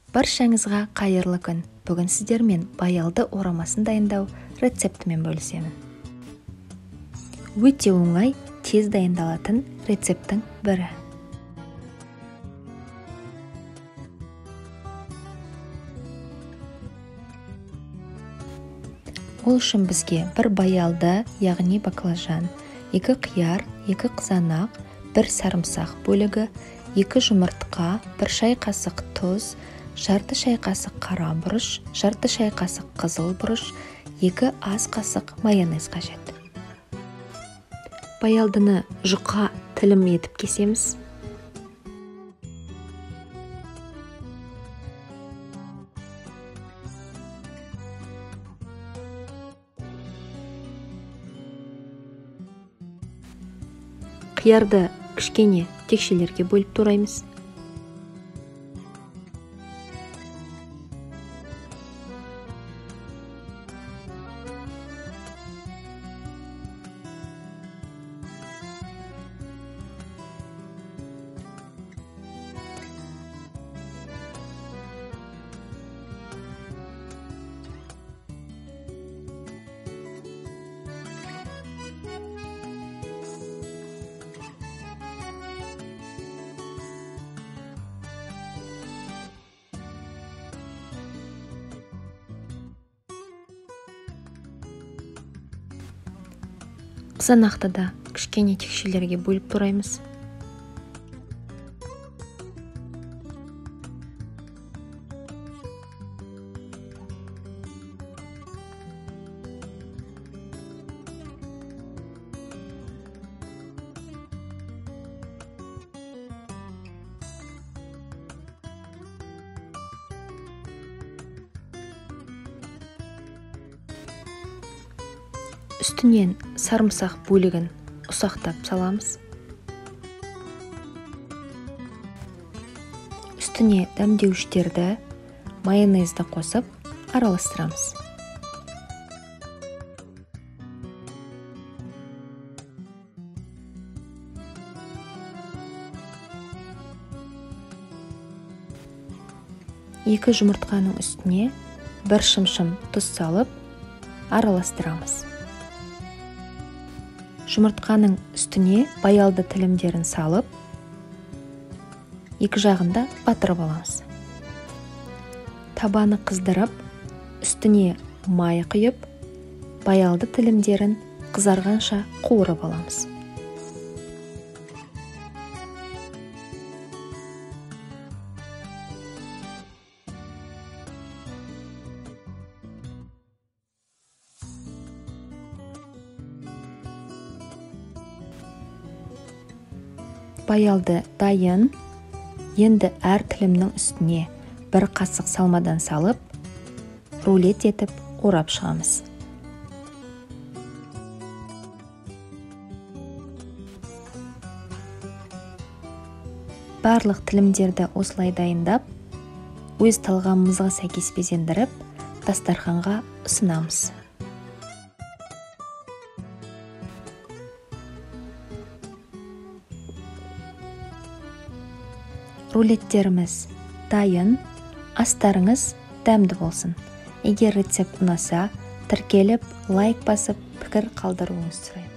Баршаңызға қайырлы күн. Бүгін сіздермен баялды орамасын дайындау рецептімен бөлісемін. Өте оңай, тез дайындалатын рецепттің бірі. Ол үшін бізге бір баялды, яғни баклажан, 2 қияр, 2 қызанақ, 1 сарымсақ бөлігі, 2 жұмыртқа, 1 шай қасық тұз, жарты шай қасық қара бұрыш, жарты шай қасық қызыл бұрыш, 2 ас қасық майонез қажет. Баялдыны жұқа тілім етіп кесеміз. Қиярды кішкене текшелерге бөліп тураймыз. Қызанақты да кішкене текшелерге бөліп тураймыз. Үстінен сарымсақ бөлігін ұсақтап саламыз. Үстіне дәмдеуіштерді, майонезді қосып араластырамыз. Екі жұмыртқаның үстіне 1 шымшым тұз салып араластырамыз. Жұмыртқаның үстіне баялды тілімдерін салып, екі жағында батырып аламыз. Табаны қыздырып, үстіне май құйып, баялды тілімдерін қызарғанша қуырып аламыз. Баялды дайын. Енді әр тілімнің үстіне 1 қасық салмадан салып, рулет етіп орап шығамыз. Барлық тілімдерді осылай дайындап, өз талғамымызға сәйкес безендіріп, дастарханға ұсынамыз. Рулеттеріміз дайын, астарыңыз дәмді болсын. Егер рецепт ұнаса, тіркеліп, лайк басып, пікір қалдыруыңызды сұраймын.